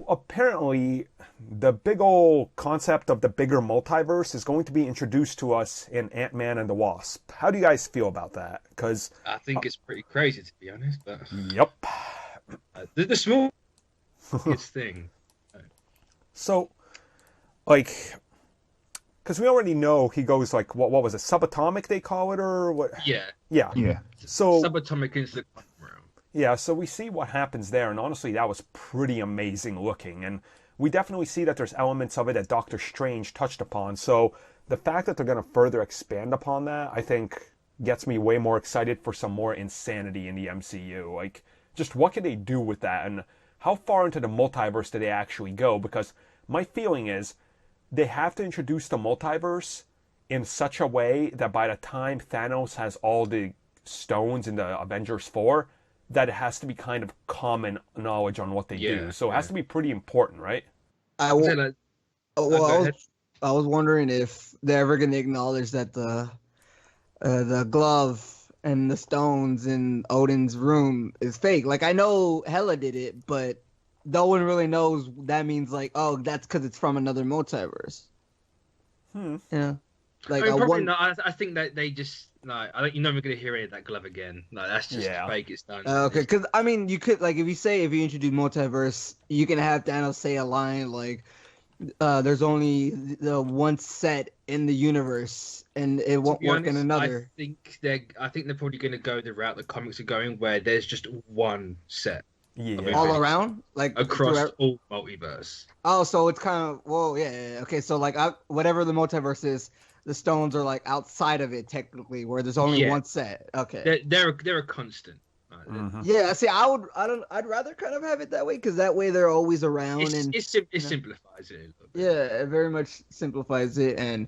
apparently, the big old concept of the bigger multiverse is going to be introduced to us in Ant-Man and the Wasp. How do you guys feel about that? Because I think it's pretty crazy to be honest, but yep. the smallest thing. So, like, because we already know he goes like, what was it, subatomic they call it, or what? Yeah, Yeah. Yeah. So subatomic into the quantum realm. yeah, so we see what happens there, and honestly, that was pretty amazing looking, and we definitely see that there's elements of it that Doctor Strange touched upon. So the fact that they're going to further expand upon that, I think, gets me way more excited for some more insanity in the MCU. Like, just what can they do with that, and how far into the multiverse do they actually go? Because my feeling is they have to introduce the multiverse in such a way that by the time Thanos has all the stones in the Avengers 4, that it has to be kind of common knowledge on what they do. So it has to be pretty important, right? Well, I was wondering if they're ever going to acknowledge that the glove and the stones in Odin's room is fake. Like, I know Hela did it, but no one really knows that means, like, oh, that's because it's from another multiverse. Yeah. Like, I mean, probably not. I think that they just like. I think you're never going to hear any of that glove again. Like, that's just fake. It's done. Okay, because I mean, you could, like, if you introduce multiverse, you can have Thanos say a line like, "There's only the one set in the universe, and it won't work in another." I think they're probably going to go the route the comics are going, where there's just one set. Yeah. All around, like across all multiverse. Oh, so it's kind of okay. So like, whatever the multiverse is, the stones are like outside of it technically, where there's only one set. Okay, they're a constant. Mm-hmm. Yeah, see, I'd rather kind of have it that way, because that way they're always around, and it simplifies it a little bit. Yeah, it very much simplifies it. And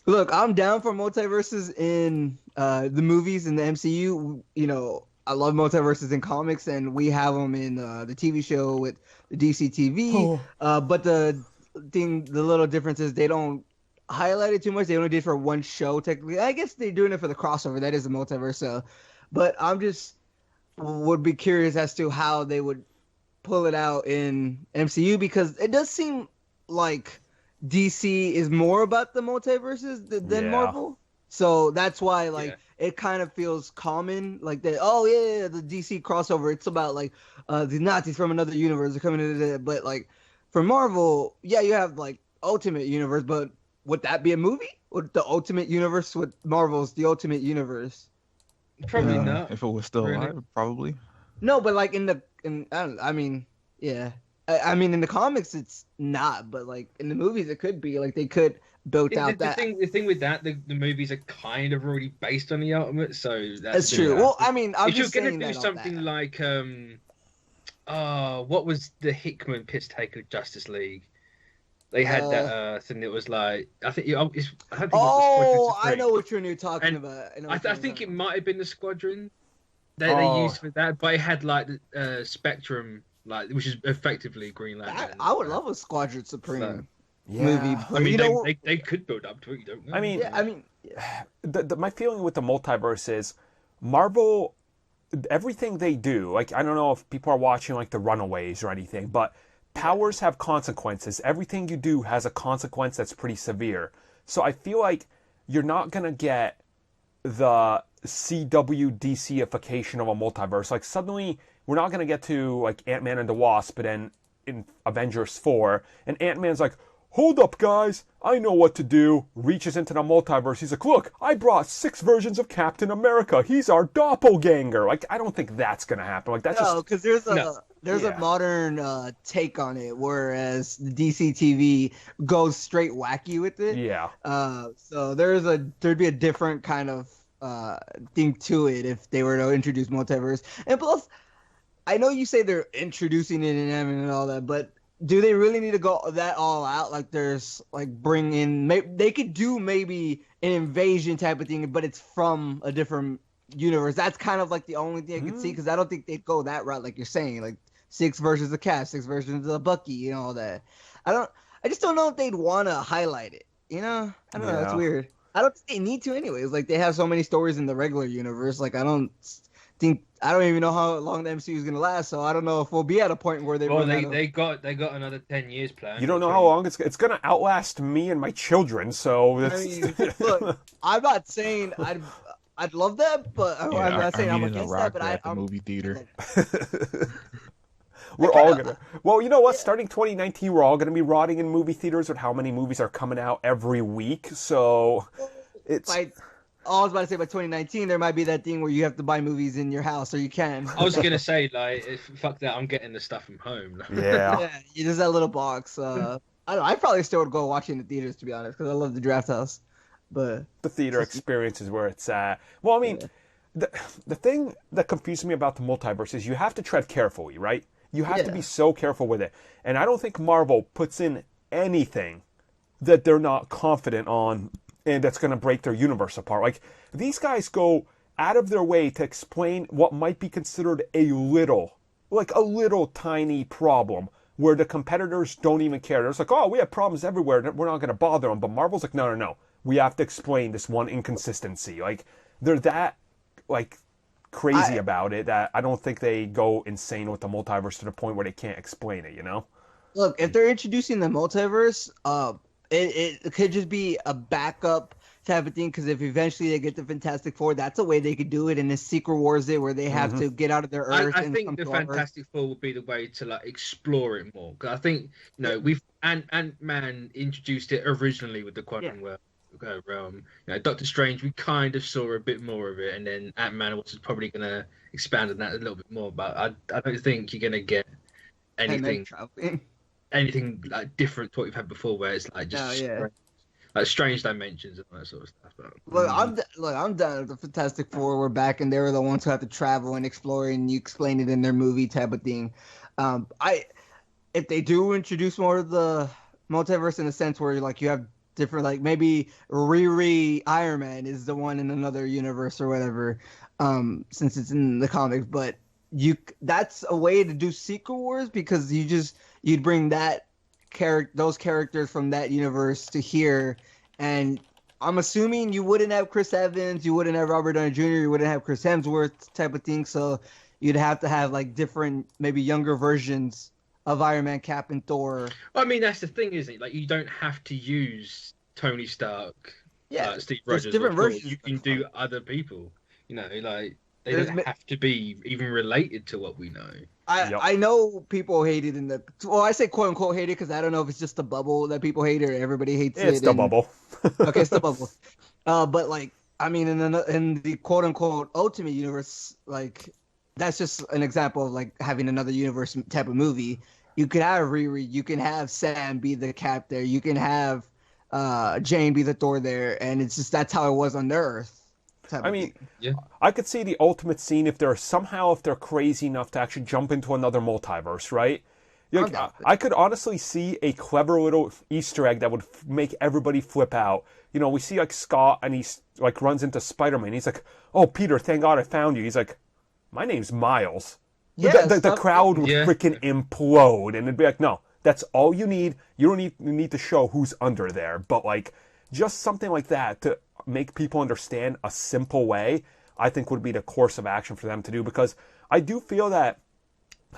look, I'm down for multiverses in the movies in the MCU. You know, I love multiverses in comics, and we have them in the TV show with the DC TV. But the little difference is they don't highlight it too much. They only did it for one show, technically. I guess they're doing it for the crossover. That is a multiverse. So, but I'm just would be curious as to how they would pull it out in MCU, because it does seem like DC is more about the multiverses than Marvel. So that's why, like, it kind of feels common, like that. Oh yeah, the DC crossover. It's about like the Nazis from another universe are coming into it. But like for Marvel, yeah, you have like Ultimate Universe. But would that be a movie? Would the Ultimate Universe with Marvel's the Ultimate Universe? Probably not. If it was still alive, probably. No, but like I mean, yeah. I mean, in the comics, it's not, but like in the movies, it could be. Like they could build out that. The thing with that, the movies are kind of already based on the Ultimate, so that's true. Well, I mean, I'm just saying if you're gonna do something like what was the Hickman piss take of Justice League? They had that thing that was like I know what you're talking about. I think it might have been the Squadron that they used for that, but it had like the Spectrum. Like, which is effectively Green Lantern. I would love a Squadron Supreme movie. I mean, they could build up to it. You don't know. I mean, my feeling with the multiverse is Marvel. Everything they do, like, I don't know if people are watching like The Runaways or anything, but powers have consequences. Everything you do has a consequence that's pretty severe. So I feel like you're not gonna get the CW-DC-ification of a multiverse. Like, suddenly we're not going to get to like Ant-Man and the Wasp, but then in Avengers 4, and Ant-Man's like, hold up guys, I know what to do. Reaches into the multiverse. He's like, look, I brought 6 versions of Captain America. He's our doppelganger. Like, I don't think that's going to happen. Like, that's because there's a modern take on it, whereas the DC TV goes straight wacky with it. Yeah. So there'd be a different kind of thing to it if they were to introduce multiverse. And plus, I know you say they're introducing it and all that, but do they really need to go that all out? Like, there's like bring in, they could do maybe an invasion type of thing, but it's from a different universe. That's kind of like the only thing I could see, because I don't think they'd go that route, like you're saying, like 6 versions of Cap, 6 versions of Bucky, and all that. I just don't know if they'd want to highlight it. You know, I don't know. It's weird. I don't think they need to anyways. Like, they have so many stories in the regular universe. Like, think I don't even know how long the MCU is gonna last, so I don't know if we'll be at a point where they Well, run out of... they got another 10 years planned. You don't know or how 20. long it's going to outlast me and my children. So I mean, look, I'm not saying I'd love that, but I'm not saying I'm against that. But at the movie theater. We're all gonna. Well, you know what? Starting 2019, we're all gonna be rotting in movie theaters with how many movies are coming out every week. So it's. I was about to say by 2019 there might be that thing where you have to buy movies in your house, or you can. I was gonna say fuck that, I'm getting the stuff from home. Yeah. Yeah, there's that little box. I don't know. I probably still would go watch it in the theaters, to be honest, because I love the Draft House. But The theater experience is where it's at. Well, I mean, the thing that confuses me about the multiverse is you have to tread carefully, right? You have to be so careful with it. And I don't think Marvel puts in anything that they're not confident on and that's going to break their universe apart. Like, these guys go out of their way to explain what might be considered a little tiny problem where the competitors don't even care. They're just like, oh, we have problems everywhere. We're not going to bother them. But Marvel's like, no. We have to explain this one inconsistency. Like, they're that, like, crazy about it that I don't think they go insane with the multiverse to the point where they can't explain it, you know? Look, if they're introducing the multiverse, it could just be a backup type of thing, because if eventually they get the Fantastic Four, that's a way they could do it, and the Secret Wars it where they have to get out of their Earth. I think the Fantastic Four would be the way to like explore it more, because I think we've Ant-Man introduced it originally with the Quantum realm. Doctor Strange, we kind of saw a bit more of it, and then Ant-Man was probably going to expand on that a little bit more. But I don't think you're going to get anything like different to what you've had before, where it's like just like strange dimensions and all that sort of stuff. But, I'm done with the Fantastic Four. We're back, and they were the ones who have to travel and explore, and you explain it in their movie type of thing. If they do introduce more of the multiverse in a sense where like you have different, like maybe Riri Iron Man is the one in another universe or whatever, since it's in the comics, but that's a way to do Secret Wars, because you'd bring those characters from that universe to here, and I'm assuming you wouldn't have Chris Evans, you wouldn't have Robert Downey Jr., you wouldn't have Chris Hemsworth type of thing, so you'd have to have like different, maybe younger versions of Iron Man, Cap, and Thor. I mean, that's the thing, isn't it? Like, you don't have to use Tony Stark, Steve Rogers. Different versions. You can do other people. Like they don't have to be even related to what we know. I know people hate it I say quote unquote hate it because I don't know if it's just the bubble that people hate or everybody hates it. It's the bubble. Okay, it's the bubble. But like, I mean, in the quote unquote Ultimate Universe, like that's just an example of like having another universe type of movie. You could have Riri, you can have Sam be the Cap there, you can have Jane be the Thor there, and it's just that's how it was on Earth. I mean, I could see the ultimate scene if they're crazy enough to actually jump into another multiverse, right? I could honestly see a clever little Easter egg that would make everybody flip out. We see like Scott, and he's like runs into Spider-Man. He's like, "Oh, Peter, thank God I found you." He's like, "My name's Miles." Yeah, the crowd would freaking implode, and it'd be like, "No, that's all you need. You don't need to show who's under there." But like, just something like that to make people understand a simple way, I think would be the course of action for them to do, because I do feel that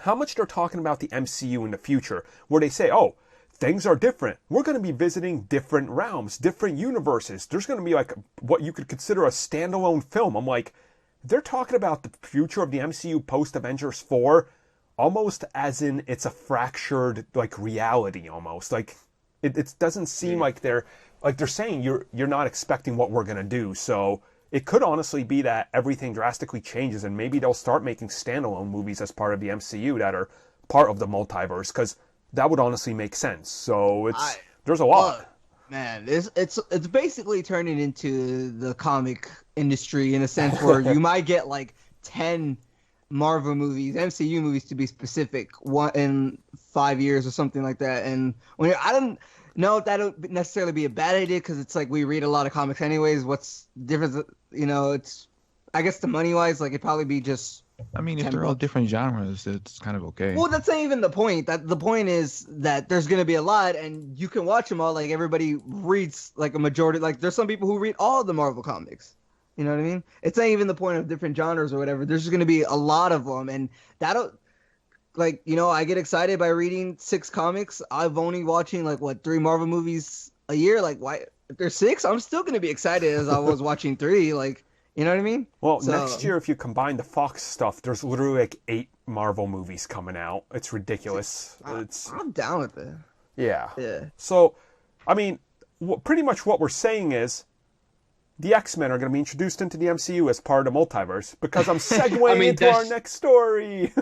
how much they're talking about the MCU in the future, where they say, oh, things are different. We're going to be visiting different realms, different universes. There's going to be like what you could consider a standalone film. I'm like, they're talking about the future of the MCU post-Avengers 4 almost as in it's a fractured like reality almost. Like it doesn't seem like they're saying you're not expecting what we're going to do. So it could honestly be that everything drastically changes, and maybe they'll start making standalone movies as part of the MCU that are part of the multiverse, because that would honestly make sense. So there's a lot. Man, it's basically turning into the comic industry in a sense where you might get like 10 Marvel movies, MCU movies to be specific, one in 5 years or something like that. And I don't know if that would necessarily be a bad idea, because it's like we read a lot of comics anyways. What's the difference? It's, I guess, the money wise, like it'd probably be just. I mean, if they're all different genres, it's kind of okay. Well, that's not even the point. The point is that there's going to be a lot, and you can watch them all. Like everybody reads like a majority. Like there's some people who read all the Marvel comics. You know what I mean? It's not even the point of different genres or whatever. There's just going to be a lot of them, and that'll like, you know, I get excited by reading 6 comics. I've only watching like 3 Marvel movies a year. Like, why if there's 6, I'm still going to be excited as I was watching 3. Like, you know what I mean? Well, next year, if you combine the Fox stuff, there's literally like 8 Marvel movies coming out. It's ridiculous. I'm down with it. Yeah. Yeah. So, I mean, pretty much what we're saying is the X-Men are going to be introduced into the MCU as part of the multiverse, because I'm segueing into our next story.